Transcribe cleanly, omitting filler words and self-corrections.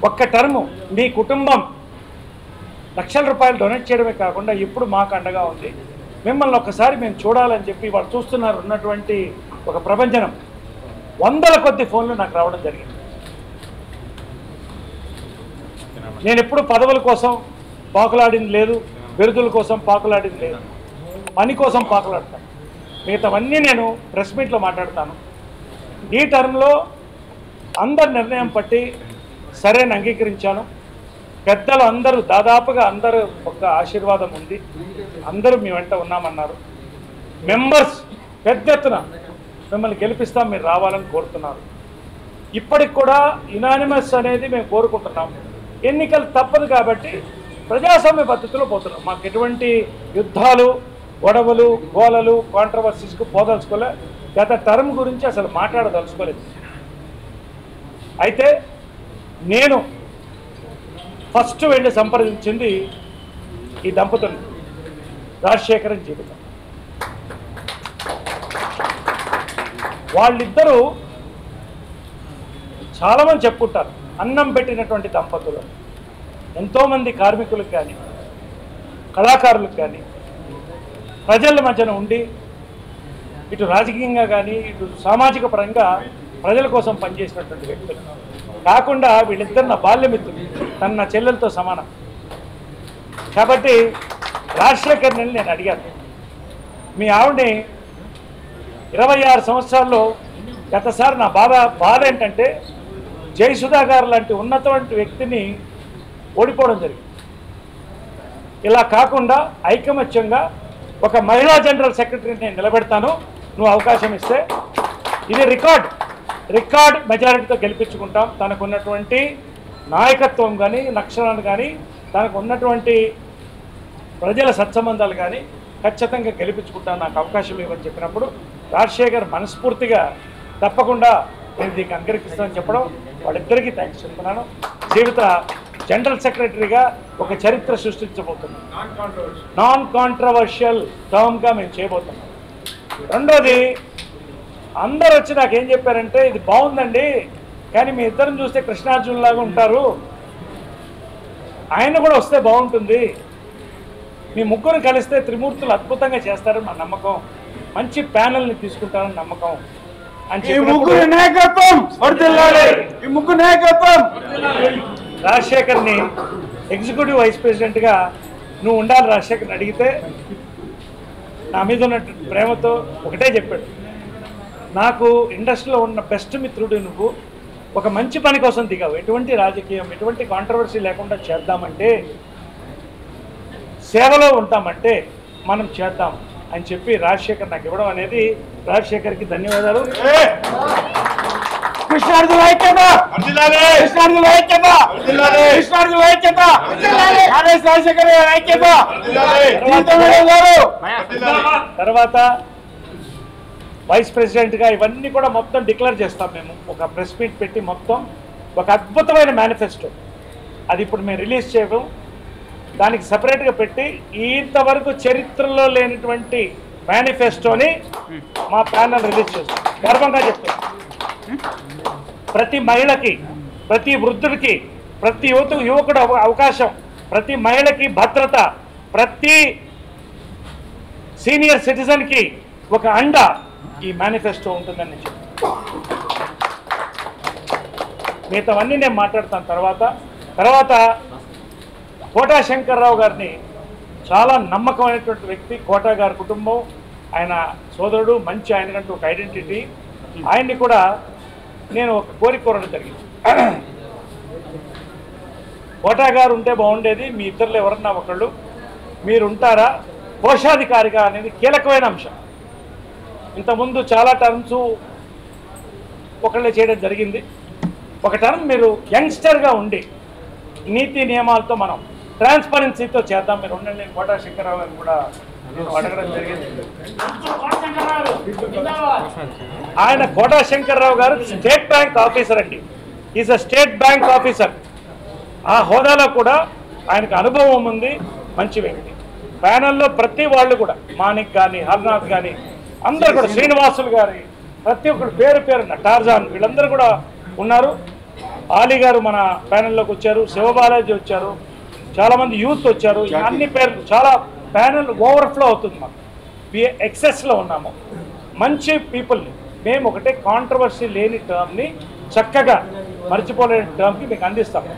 ఒక్క టర్ము మీ కుటుంబం లక్షల రూపాయలు డొనేట్ చేయడమే కాకుండా ఇప్పుడు మాకు అండగా ఉంది. మిమ్మల్ని ఒక్కసారి మేము చూడాలని చెప్పి వాళ్ళు చూస్తున్నారు. ఉన్నటువంటి ఒక ప్రభంజనం, వందల కొద్ది ఫోన్లు నాకు రావడం జరిగింది. నేను ఎప్పుడు పదవుల కోసం పాకులాడింది లేదు, బిరుదుల కోసం పాకులాడింది లేదు, పని కోసం పాకులాడతాను. మిగతావన్నీ నేను ప్రెస్ మీట్లో మాట్లాడతాను. ఈ టర్మ్లో అందరు నిర్ణయం పట్టి సరైన అంగీకరించాను. పెద్దలు అందరూ దాదాపుగా అందరూ ఒక ఆశీర్వాదం ఉంది, అందరూ మీ వెంట ఉన్నామన్నారు. మెంబర్స్ పెద్ద ఎత్తున మిమ్మల్ని గెలిపిస్తాం, మీరు రావాలని కోరుతున్నారు. ఇప్పటికి కూడా యునానిమస్ అనేది మేము కోరుకుంటున్నాం. ఎన్నికలు తప్పదు కాబట్టి ప్రజాస్వామ్య పద్ధతిలో పోతున్నాం. మాకు ఎటువంటి యుద్ధాలు, గొడవలు, గోలలు, కాంట్రవర్సీస్కు పోదలుచుకోలే. గత టర్మ్ గురించి అసలు మాట్లాడదలుచుకోలేదు. అయితే నేను ఫస్ట్ వెళ్ళి సంప్రదించింది ఈ దంపతులు, రాజశేఖరన్ జీవితం. వాళ్ళిద్దరూ చాలామంది చెప్పుకుంటారు, అన్నం పెట్టినటువంటి దంపతులు. ఎంతోమంది కార్మికులకు కానీ, కళాకారులకు కానీ, ప్రజల మధ్యన ఉండి ఇటు రాజకీయంగా కానీ ఇటు సామాజిక పరంగా ప్రజల కోసం పనిచేసినటువంటి వ్యక్తులు. కాకుండా వీళ్ళిద్దరు నా బాల్యమిత్రులు, తన నా చెల్లెలతో సమానం. కాబట్టి రాజశేఖర్ని నేను అడిగాను, మీ ఆవిడని 26 సంవత్సరాల్లో గతసారి నా బాధ ఏంటంటే జయసుధా గారు లాంటి ఉన్నటువంటి వ్యక్తిని ఓడిపోవడం జరిగింది. ఇలా కాకుండా ఐకమత్యంగా ఒక మహిళా జనరల్ సెక్రటరీని నేను నిలబెడతాను, నువ్వు అవకాశం ఇస్తే. ఇది రికార్డ్ మెజారిటీతో గెలిపించుకుంటాం. తనకు ఉన్నటువంటి నాయకత్వం కానీ, లక్షణాలు కానీ, తనకు ఉన్నటువంటి ప్రజల సత్సంబంధాలు కానీ ఖచ్చితంగా గెలిపించుకుంటాను, నాకు అవకాశం ఇవ్వని చెప్పినప్పుడు రాజశేఖర్ మనస్ఫూర్తిగా తప్పకుండా నేను దీనికి అంగీకరిస్తానని చెప్పడం, వాళ్ళిద్దరికీ థ్యాంక్స్ చెప్తున్నాను. జీవిత జనరల్ సెక్రటరీగా ఒక చరిత్ర సృష్టించబోతున్నాం. నాన్ కాంట్రవర్షియల్ టర్మ్గా మేము చేయబోతున్నాం. రెండోది, అందరు వచ్చి నాకు ఏం చెప్పారంటే, ఇది బాగుందండి కానీ మీ ఇద్దరిని చూస్తే కృష్ణార్జునులాగా ఉంటారు, ఆయన కూడా వస్తే బాగుంటుంది, మీ ముగ్గురు కలిస్తే త్రిమూర్తులు అద్భుతంగా చేస్తారని మా నమ్మకం, మంచి ప్యానల్ని తీసుకుంటారని నమ్మకం అని చెప్పి రాజశేఖర్ని ఎగ్జిక్యూటివ్ వైస్ ప్రెసిడెంట్గా నువ్వు ఉండాలి రాజశేఖర్ని అడిగితే నా మీద ఉన్న ప్రేమతో ఒకటే చెప్పాడు, నాకు ఇండస్ట్రీలో ఉన్న బెస్ట్ మిత్రుడు నువ్వు, ఒక మంచి పని కోసం దిగావు, ఎటువంటి రాజకీయం ఎటువంటి కాంట్రవర్సీ లేకుండా చేద్దామంటే, సేవలో ఉంటామంటే మనం చేద్దాం అని చెప్పి రాజశేఖర్ నాకు ఇవ్వడం అనేది రాజశేఖర్కి ధన్యవాదాలు. కృష్ణార్జున ఐక్యత, కృష్ణార్జున ఐక్యత, కృష్ణార్జున ఐక్యత, రాజశేఖర్ ఐక్యత. తర్వాత వైస్ ప్రెసిడెంట్గా ఇవన్నీ కూడా మొత్తం డిక్లేర్ చేస్తాం. మేము ఒక ప్రెస్ మీట్ పెట్టి మొత్తం ఒక అద్భుతమైన మేనిఫెస్టో, అది ఇప్పుడు మేము రిలీజ్ చేయడం, దానికి సపరేట్గా పెట్టి ఇంతవరకు చరిత్రలో లేనటువంటి మేనిఫెస్టోని మా ప్యానల్ రిలీజ్ చేస్తాం. గర్వంగా చెప్తాం, ప్రతి మహిళకి, ప్రతి వృద్ధుడికి, ప్రతి యువకుడు అవకాశం, ప్రతి మహిళకి భద్రత, ప్రతి సీనియర్ సిటిజన్కి ఒక అండ ఈ మేనిఫెస్టో ఉంటుందని నేను చెప్తాను. మిగతావన్నీ నేను మాట్లాడతాను తర్వాత కోటా శంకర్రావు గారిని, చాలా నమ్మకమైనటువంటి వ్యక్తి కోటా గారి కుటుంబం, ఆయన సోదరుడు, మంచి ఆయనకంటూ ఒక ఐడెంటిటీ. ఆయన్ని కూడా నేను ఒక కోరిక కోరడం జరిగింది, కోటా గారు ఉంటే బాగుండేది, మీ ఇద్దరులో ఎవరన్నా ఒకళ్ళు మీరు ఉంటారా కోశాధికారిగా అనేది కీలకమైన అంశం. ఇంతకుముందు చాలా టర్మ్స్ ఒకళ్ళే చేయడం జరిగింది. ఒక టర్మ్ మీరు యంగ్స్టర్గా ఉండి నీతి నియమాలతో మనం ట్రాన్స్పరెన్సీతో చేద్దాం, మీరు ఉండండి. నేను కోటా శంకర్రావు గారిని కూడా అడగడం జరిగింది. ఆయన కోటా శంకర్రావు గారు స్టేట్ బ్యాంక్ ఆఫీసర్ అండి, is a state bank officer. ఆ హోదాలో కూడా ఆయనకు అనుభవం ఉంది, మంచి వ్యక్తి. ప్యానల్లో ప్రతి వాళ్ళు కూడా, మాణిక్ కానీ, హర్నాథ్ కానీ, అందరూ కూడా, శ్రీనివాసులు గారి, ప్రతి ఒక్కరు పేరు టార్జాన్, వీళ్ళందరూ కూడా ఉన్నారు. ఆలీ గారు మన ప్యానెల్లోకి వచ్చారు, శివబాలాజీ వచ్చారు, చాలామంది యూత్ వచ్చారు. అన్ని పేర్లు చాలా ప్యానెల్ ఓవర్ఫ్లో అవుతుంది. మాకు ఎక్సెస్లో ఉన్నాము. మంచి పీపుల్ని మేము ఒకటే కాంట్రవర్సీ లేని టర్మ్ని చక్కగా మర్చిపోలేని టర్మ్కి మీకు అందిస్తాము.